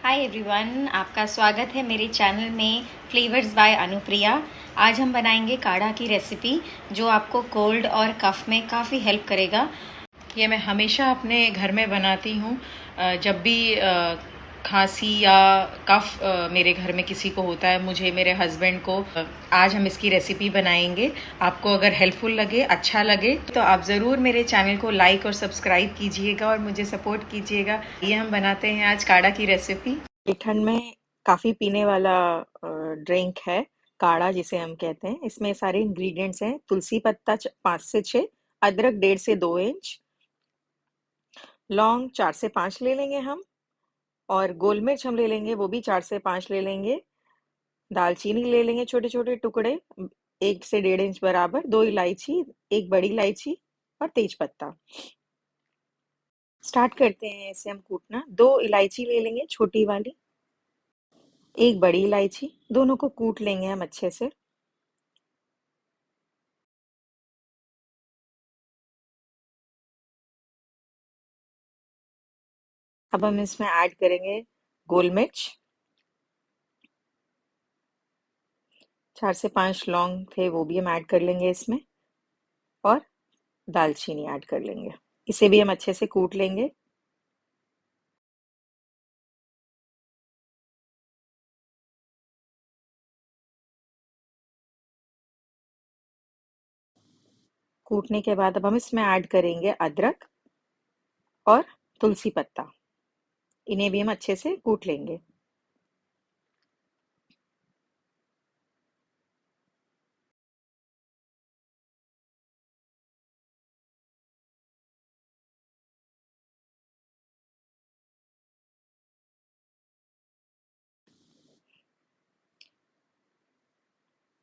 Hi everyone, आपका स्वागत है मेरे चैनल में फ्लेवर्स बाय अनुप्रिया। आज हम बनाएंगे काढ़ा की रेसिपी जो आपको कोल्ड और कफ में काफ़ी हेल्प करेगा। ये मैं हमेशा अपने घर में बनाती हूँ। जब भी खांसी या कफ मेरे घर में किसी को होता है, मुझे, मेरे हस्बैंड को, आज हम इसकी रेसिपी बनाएंगे। आपको अगर हेल्पफुल लगे, अच्छा लगे तो आप ज़रूर मेरे चैनल को लाइक और सब्सक्राइब कीजिएगा और मुझे सपोर्ट कीजिएगा। ये हम बनाते हैं आज काढ़ा की रेसिपी। ठंड में काफ़ी पीने वाला ड्रिंक है काढ़ा, जिसे हम कहते हैं। इसमें सारे इंग्रेडिएंट्स हैं। तुलसी पत्ता 5 से 6, अदरक 1.5 से 2 इंच, लौंग 4 से 5 ले लेंगे हम, और गोल मिर्च हम ले लेंगे, वो भी 4 से 5 ले लेंगे। दालचीनी ले लेंगे छोटे छोटे टुकड़े, 1 से 1.5 इंच बराबर, 2 इलायची, 1 बड़ी इलायची और तेज पत्ता। स्टार्ट करते हैं इसे हम कूटना। 2 इलायची ले लेंगे छोटी वाली, 1 बड़ी इलायची, दोनों को कूट लेंगे हम अच्छे से। अब हम इसमें ऐड करेंगे गोल मिर्च, 4 से 5 लौंग थे वो भी हम ऐड कर लेंगे इसमें, और दालचीनी ऐड कर लेंगे। इसे भी हम अच्छे से कूट लेंगे। कूटने के बाद अब हम इसमें ऐड करेंगे अदरक और तुलसी पत्ता। इन्हें भी हम अच्छे से कूट लेंगे।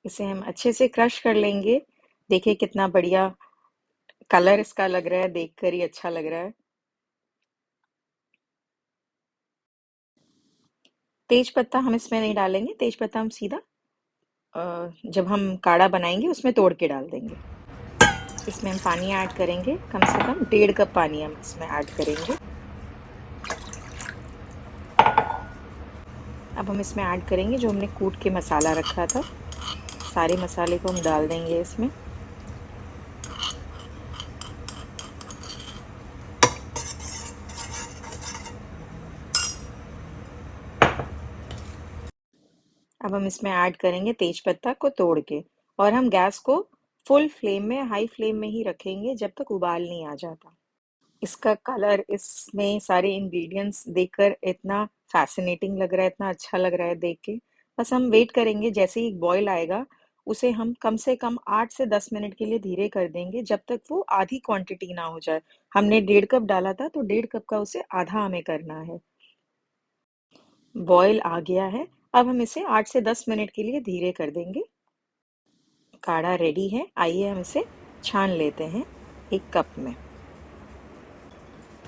इसे हम अच्छे से क्रश कर लेंगे। देखिए कितना बढ़िया कलर इसका लग रहा है, देखकर ही अच्छा लग रहा है। तेज पत्ता हम इसमें नहीं डालेंगे। तेज पत्ता हम सीधा जब हम काढ़ा बनाएंगे उसमें तोड़ के डाल देंगे। इसमें हम पानी ऐड करेंगे, कम से कम 1.5 कप पानी हम इसमें ऐड करेंगे। अब हम इसमें ऐड करेंगे जो हमने कूट के मसाला रखा था। सारे मसाले को हम डाल देंगे इसमें। अब हम इसमें ऐड करेंगे तेज पत्ता को तोड़ के, और हम गैस को फुल फ्लेम में, हाई फ्लेम में ही रखेंगे जब तक उबाल नहीं आ जाता। इसका कलर, इसमें सारे इंग्रेडिएंट्स देखकर इतना फैसिनेटिंग लग रहा है, इतना अच्छा लग रहा है देख के। बस हम वेट करेंगे, जैसे ही बॉईल आएगा उसे हम कम से कम 8 से 10 मिनट के लिए धीरे कर देंगे, जब तक वो आधी क्वांटिटी ना हो जाए। हमने 1.5 कप डाला था, तो 1.5 कप का उसे आधा हमें करना है। बॉईल आ गया है। अब हम इसे 8 से 10 मिनट के लिए धीरे कर देंगे। काढ़ा रेडी है। आइए हम इसे छान लेते हैं एक कप में।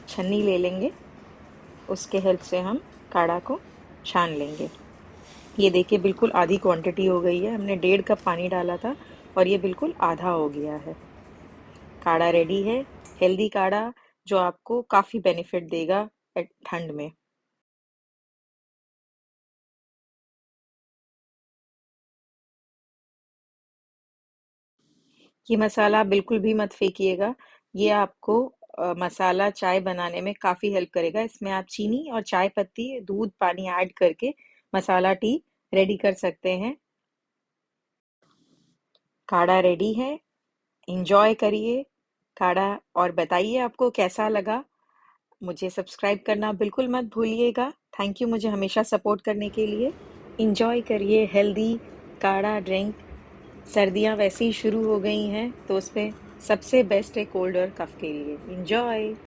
छन्नी ले लेंगे, उसके हेल्प से हम काढ़ा को छान लेंगे। ये देखिए बिल्कुल आधी क्वांटिटी हो गई है। हमने 1.5 कप पानी डाला था और ये बिल्कुल आधा हो गया है। काढ़ा रेडी है। हेल्दी काढ़ा जो आपको काफ़ी बेनिफिट देगा ठंड में। ये मसाला बिल्कुल भी मत फेंकिएगा। ये आपको मसाला चाय बनाने में काफ़ी हेल्प करेगा। इसमें आप चीनी और चाय पत्ती, दूध, पानी ऐड करके मसाला टी रेडी कर सकते हैं। काढ़ा रेडी है। एंजॉय करिए काढ़ा, और बताइए आपको कैसा लगा। मुझे सब्सक्राइब करना बिल्कुल मत भूलिएगा। थैंक यू मुझे हमेशा सपोर्ट करने के लिए। एंजॉय करिए हेल्दी काढ़ा ड्रिंक। सर्दियाँ वैसे ही शुरू हो गई हैं, तो उसमें सबसे बेस्ट है कोल्ड और कफ के लिए। एंजॉय।